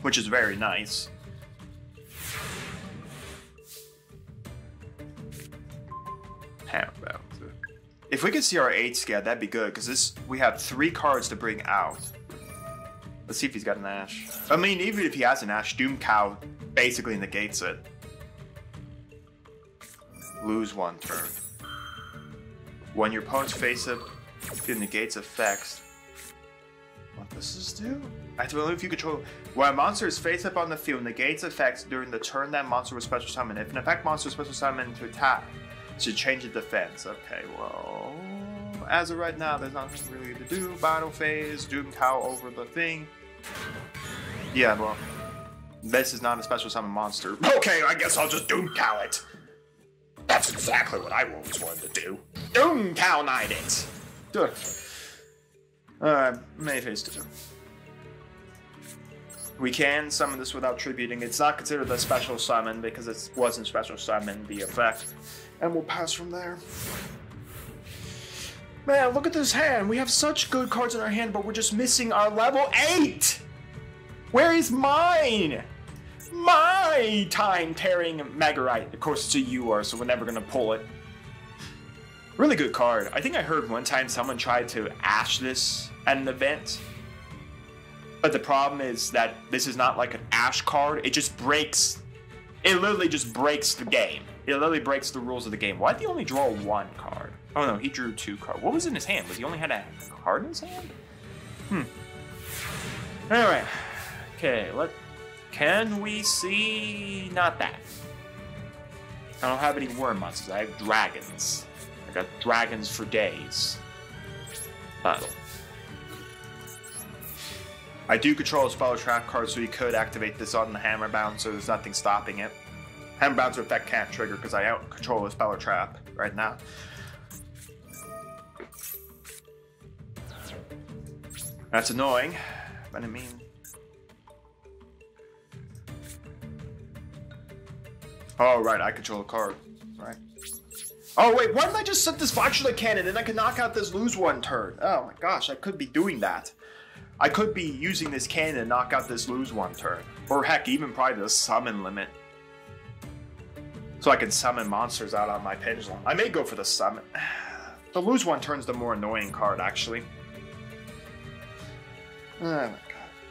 Speaker 1: which is very nice. If we could see our 8 scale, that'd be good, because we have 3 cards to bring out. Let's see if he's got an Ash. I mean, even if he has an Ash, Doom Cow basically negates it. Lose 1 turn. When your opponent's face up, it negates effects. What does this do? Activate if you control. When a monster is face up on the field, negates effects during the turn that monster was special summoned. If an effect monster is special summoned to attack, should change the defense. Okay, well, as of right now, there's nothing really to do. Battle phase, Doom Cow over the thing. Yeah, well, this is not a special summon monster. Okay, I guess I'll just Doom Cow it. That's exactly what I always wanted to do. Doom Cow Knight it. Main phase 2. We can summon this without tributing. It's not considered a special summon because it wasn't special summon the effect. And we'll pass from there. Man, look at this hand. We have such good cards in our hand, but we're just missing our level 8! Where is mine? My time-tearing Megarite. Of course, it's a YuGiOh, so we're never going to pull it. Really good card. I think I heard one time someone tried to ash this at an event. But the problem is that this is not like an ash card. It just breaks. It literally just breaks the game. It literally breaks the rules of the game. Why did he only draw 1 card? Oh no, he drew 2 cards. What was in his hand? Was he only had a card in his hand? Alright. Okay, can we see... Not that. I don't have any worm monsters. I have dragons. I got dragons for days. Battle. I do control a spell trap card, so he could activate this on the hammer bound, so there's nothing stopping it. Hammer bound's effect can't trigger because I out control a spell trap right now. That's annoying, but I mean... Oh, right, I control a card, right? Oh, wait, why didn't I just set this Flash-Light Cannon and I can knock out this lose 1 turn? Oh my gosh, I could be doing that. I could be using this cannon to knock out this lose 1 turn. Or heck, even probably the summon limit. So I can summon monsters out on my pendulum. I may go for the summon. The lose 1 turn's the more annoying card, actually. Oh my god.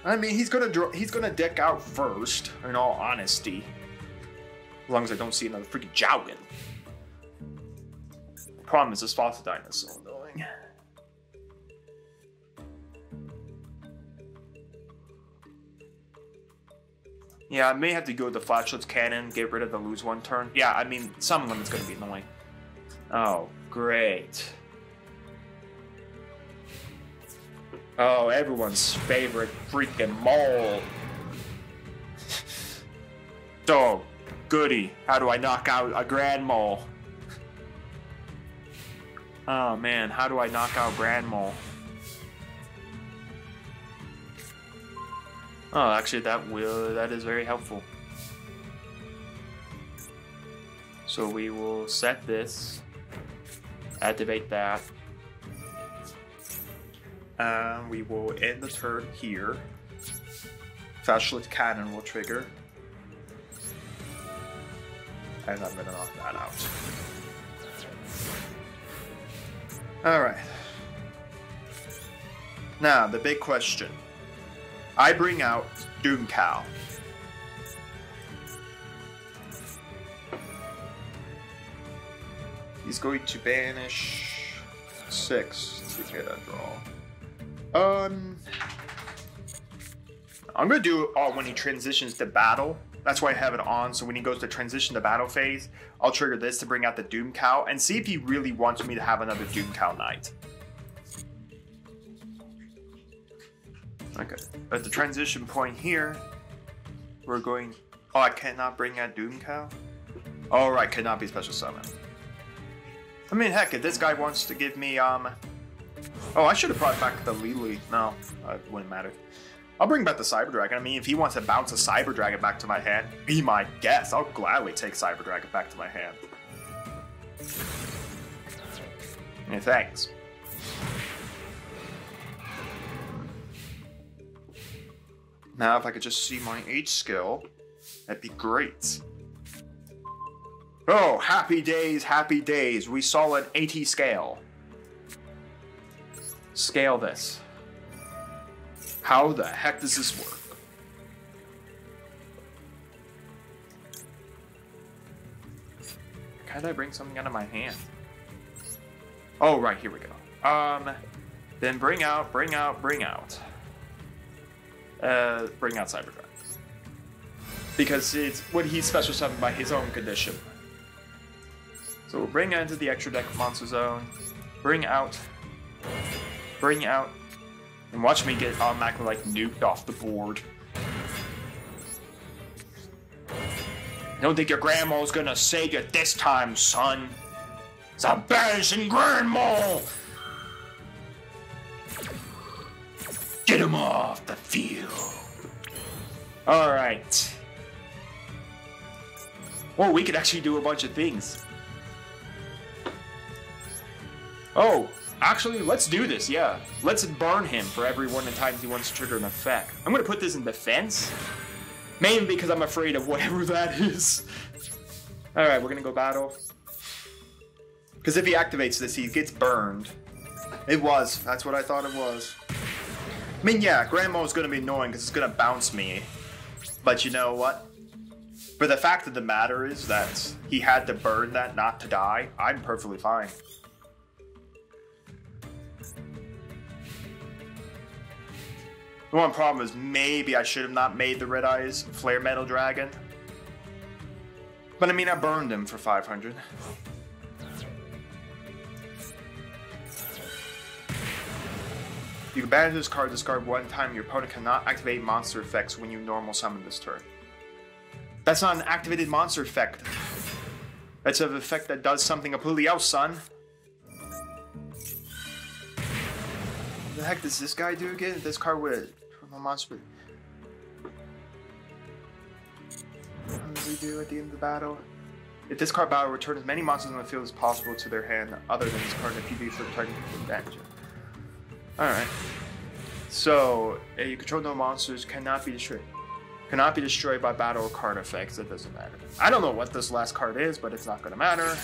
Speaker 1: I mean, he's gonna deck out first, in all honesty. As long as I don't see another freaking Jowgen. The problem is this Fossidine is so annoying. Yeah, I may have to go with the Flashlight Cannon, get rid of the lose 1 turn. Yeah, I mean, summon limit's gonna be annoying. Oh, great. Oh, everyone's favorite freaking mole. So, goody. How do I knock out a Grand Mole? Oh man, how do I knock out Grand Mole? Oh, actually that is very helpful. So we will set this, activate that. We will end the turn here. Flashlight Cannon will trigger. And I'm gonna knock that out. Alright. Now, the big question. I bring out Doom Cow. He's going to banish 6 to get a draw. I'm gonna do it when he transitions to battle. That's why I have it on, so when he goes to transition to battle phase, I'll trigger this to bring out the Doom Cow and see if he really wants me to have another Doom Cow Knight. Okay, at the transition point here, we're going... Oh, I cannot bring out Doom Cow? Oh, right, cannot be special summon. I mean, heck, if this guy wants to give me, Oh, I should have brought back the Lily. No, it wouldn't matter. I'll bring back the Cyber Dragon. I mean, if he wants to bounce a Cyber Dragon back to my hand, be my guest. I'll gladly take Cyber Dragon back to my hand. Yeah, thanks. Now, if I could just see my H skill, that'd be great. Oh, happy days, happy days. We saw an 80 scale. Scale this. How the heck does this work? How did I bring something out of my hand? Oh, right, here we go. Then bring out. Bring out Cyber Dragon. Because it's what he's special summoned by his own condition. So we'll bring out into the extra deck monster zone. Bring out. And watch me get automatically like nuked off the board. Don't think your grandma's gonna save you this time, son. It's a banishing grandma! Get him off the field.
Speaker 2: Alright. Oh, we could actually do a bunch of things. Oh, actually, let's do this, yeah. Let's burn him for every one of the times he wants to trigger an effect. I'm gonna put this in defense. Mainly because I'm afraid of whatever that is. Alright, we're gonna go battle.
Speaker 1: Because if he activates this, he gets burned. It was. That's what I thought it was. I mean, yeah, Grandma is going to be annoying because it's going to bounce me. But you know what? But the fact of the matter is that he had to burn that not to die. I'm perfectly fine. The one problem is maybe I should have not made the Red Eyes Flare Metal Dragon. But I mean, I burned him for 500. You can banish this card, discard one time. Your opponent cannot activate monster effects when you normal summon this turn. That's not an activated monster effect. That's an effect that does something completely else, son. What the heck does this guy do again? This card with a monster. What does he do at the end of the battle? If this card battle, return as many monsters on the field as possible to their hand, other than this card, if you do so, target damage. Alright. So, you control no monsters, cannot be destroyed. Cannot be destroyed by battle or card effects, it doesn't matter. I don't know what this last card is, but it's not gonna matter.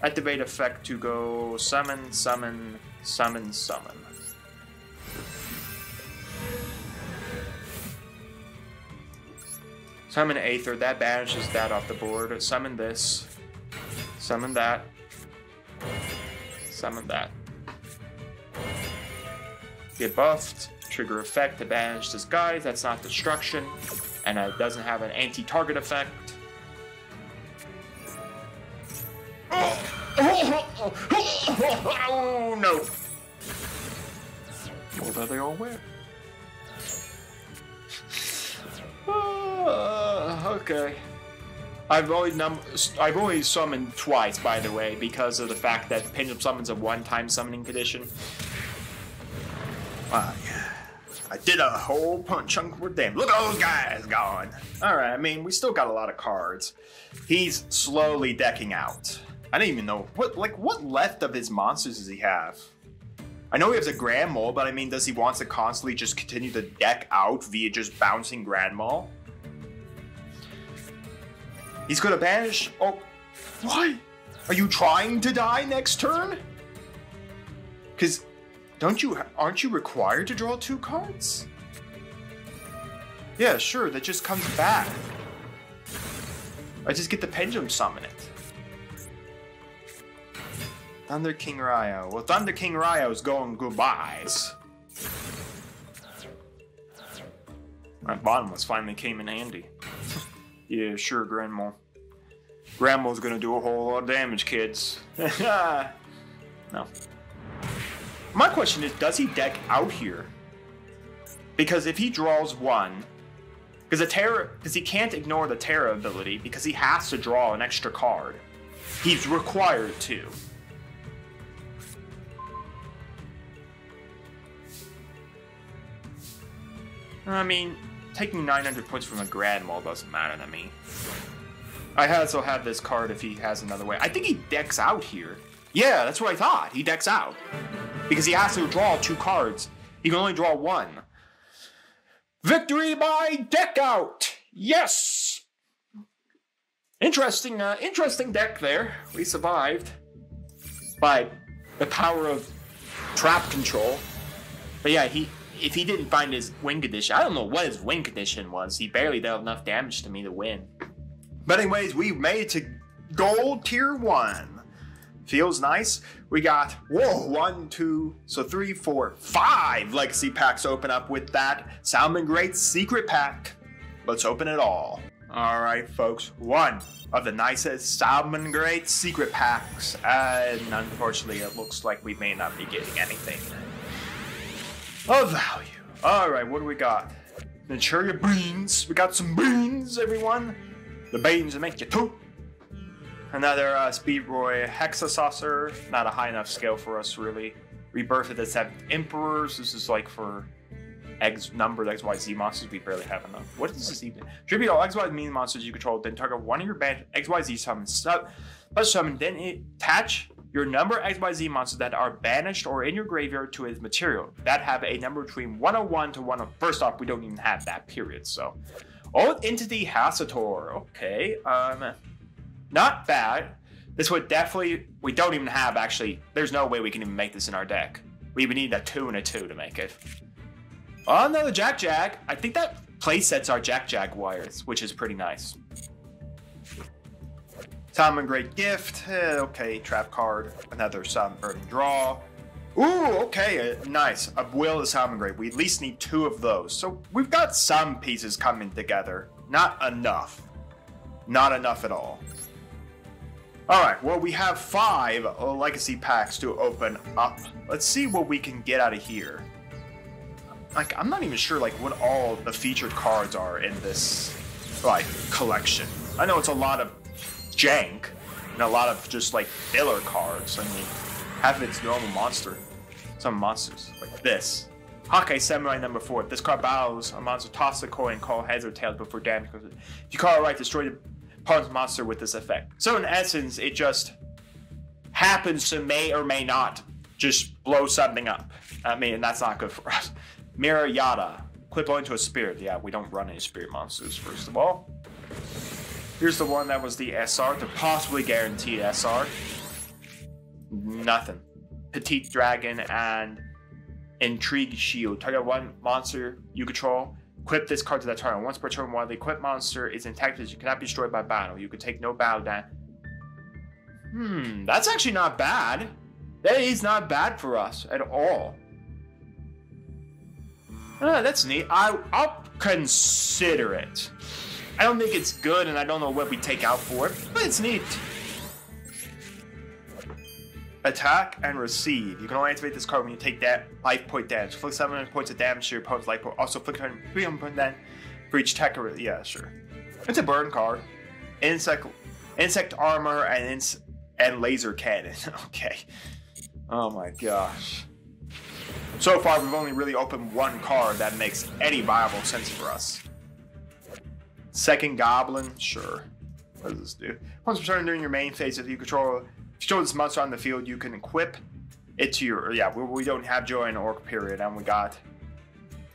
Speaker 1: Activate effect to go summon, summon, summon, summon. Summon Aether, that banishes that off the board. Summon this. Summon that. Summon that. Get buffed, trigger effect to banish disguise, that's not destruction, and it doesn't have an anti-target effect. Oh no! What are they all wearing? Okay. I've only summoned twice, by the way, because of the fact that Pendulum Summon's a one-time summoning condition. Yeah. I did a whole chunk worth damn. Look at those guys gone. Alright, I mean, we still got a lot of cards. He's slowly decking out. I don't even know. What left of his monsters does he have? I know he has a Grand Mole, but I mean, does he want to constantly just continue to deck out via just bouncing Grand Mole? He's gonna banish. Oh, what? Are you trying to die next turn? Because aren't you required to draw 2 cards? Yeah, sure, that just comes back. I just get the Pendulum Summon it. Thunder King Ryo. Well, Thunder King Ryo's going goodbyes. My Bottomless finally came in handy. Yeah, sure, Grandma. Grandma's gonna do a whole lot of damage, kids. No. My question is, does he deck out here? Because if he draws 1, because he can't ignore the Terra ability, because he has to draw an extra card. He's required to. I mean, taking 900 points from a Grand Mole doesn't matter to me. I also have this card if he has another way. I think he decks out here. Yeah, that's what I thought. He decks out. Because he has to draw 2 cards. He can only draw 1. Victory by deck out! Yes! Interesting deck there. We survived. By the power of trap control. But yeah, if he didn't find his win condition, I don't know what his win condition was. He barely dealt enough damage to me to win. But anyways, we made it to gold tier 1. Feels nice. We got, 1, 2, so 3, 4, 5 legacy packs open up with that Salmon Great secret pack. Let's open it all. Alright, folks. 1 of the nicest Salmon Great secret packs. And unfortunately, it looks like we may not be getting anything of value. Alright, what do we got? Manchuria beans. We got some beans, everyone. The beans that make you poop. Another Speedroy Hexasaucer. Not a high enough scale for us, really. Rebirth of the 7th Emperors. This is like for
Speaker 2: numbered XYZ monsters. We barely have enough. What is this even? Tribute all XYZ monsters you control, then target one of your banned XYZ summons. Summon, then attach your number XYZ monsters that are banished or in your graveyard to its material that have a number between 101 to 10. First off, we don't even have that period, so. Old Entity Hassator. Okay, not bad. This would definitely, we don't even have actually, there's no way we can even make this in our deck. We would need a 2 and a 2 to make it. Oh, another Jack. I think that play sets our Jack wires, which is pretty nice. Summon Great Gift. Okay, trap card. Another Summon Burning Draw. Ooh, okay, nice. A Will of Summon Great. We at least need 2 of those. So we've got some pieces coming together. Not enough. Not enough at all. Alright, well, we have 5 legacy packs to open up. Let's see what we can get out of here. Like, I'm not even sure, like, what all the featured cards are in this, like, collection. I know it's a lot of jank, and a lot of just, like, filler cards. I mean, half of it's normal monster. Some monsters, like this. Hawkeye Samurai number 4. If this card battles a monster, toss a coin, call heads or tails before damage. If you call it right, destroy the opponent's monster with this effect. So in essence, it just happens to may or may not just blow something up. I mean, that's not good for us. Mirror Yada. Equip into a spirit. Yeah, we don't run any spirit monsters, first of all. Here's the one that was the SR, the possibly guaranteed SR. Nothing. Petite Dragon and Intrigue Shield. Target one monster you control. Equip this card to that target. Once per turn, while the equipped monster is intact, you cannot be destroyed by battle. You can take no battle damage. That's actually not bad. That is not bad for us at all. That's neat. I'll consider it. I don't think it's good, and I don't know what we take out for it, but it's neat. Attack and receive. You can only activate this card when you take that life point damage. Inflict 700 points of damage to your opponent's life point. Also, inflict 300 points then for each attack. Yeah, sure. It's a burn card. Insect armor and laser cannon. Okay. Oh my gosh. So far, we've only really opened 1 card that makes any viable sense for us. Second Goblin, sure. What does this do? Once returning during your main phase, if you control this monster on the field, you can equip it to your... Yeah, we don't have Joy in Orc period, and we got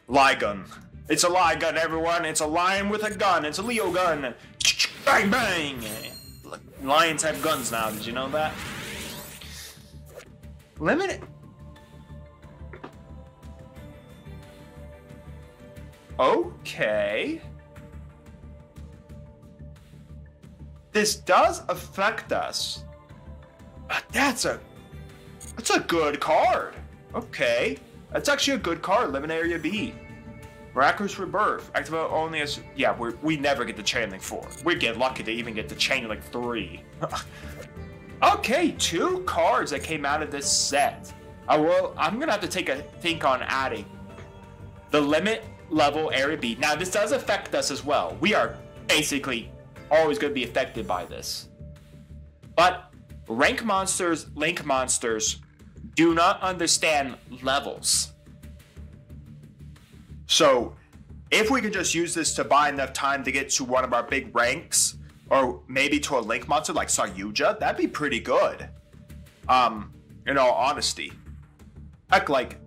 Speaker 2: Ligun. It's a Ligun, everyone. It's a lion with a gun. It's a Leo gun. Bang, bang. Lions have guns now. Did you know that? Limited. Okay. This does affect us. That's a good card. Okay. That's actually a good card. Limit Area B. Miraculous Rebirth. Activate only as... Yeah, we never get the Channeling 4. We get lucky to even get the Channeling 3. Okay, 2 cards that came out of this set. I'm going to have to take a think on adding the Limit Level Area B. Now, this does affect us as well. We are basically always going to be affected by this. But Link monsters do not understand levels. So, if we can just use this to buy enough time to get to one of our big ranks, or maybe to a Link monster like Sayuja, that'd be pretty good. In all honesty. Heck, like,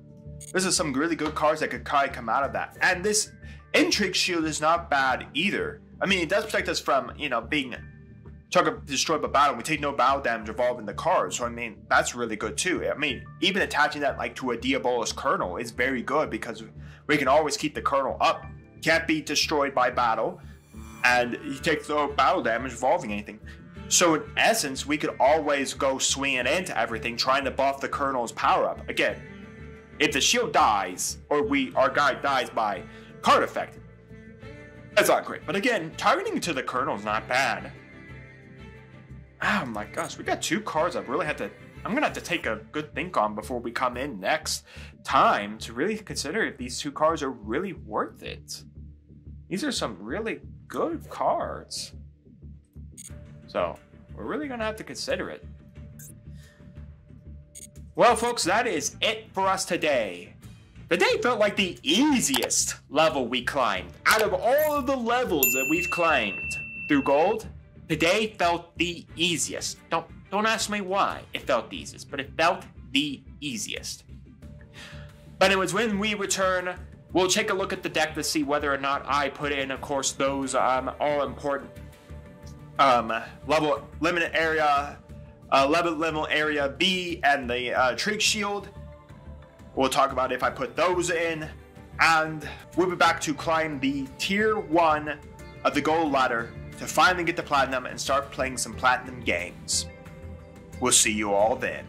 Speaker 2: this is some really good cards that could probably come out of that. And this Intrigue Shield is not bad either. I mean, it does protect us from, being destroyed by battle. We take no battle damage involved in the card. So, I mean, that's really good too. I mean, even attaching that, like, to a Diabolus Kernel is very good because we can always keep the Kernel up. Can't be destroyed by battle. And he takes no battle damage involving anything. So, in essence, we could always go swinging into everything, trying to buff the Kernel's power up. Again, if the shield dies, or our guy dies by card effect, that's not great. But again, targeting to the Kernel is not bad. Oh my gosh, we got 2 cards I'm gonna have to take a good think on before we come in next time to really consider if these 2 cards are really worth it. These are some really good cards. So, we're really gonna have to consider it. Well, folks, that is it for us today. Today felt like the easiest level we climbed. Out of all of the levels that we've climbed through Gold, today felt the easiest. Don't ask me why it felt the easiest, but it felt the easiest. But it was when we return, we'll take a look at the deck to see whether or not I put in, of course, those all important level limit area B and the Trig Shield. We'll talk about if I put those in, and we'll be back to climb the tier 1 of the gold ladder to finally get to platinum and start playing some platinum games. We'll see you all then.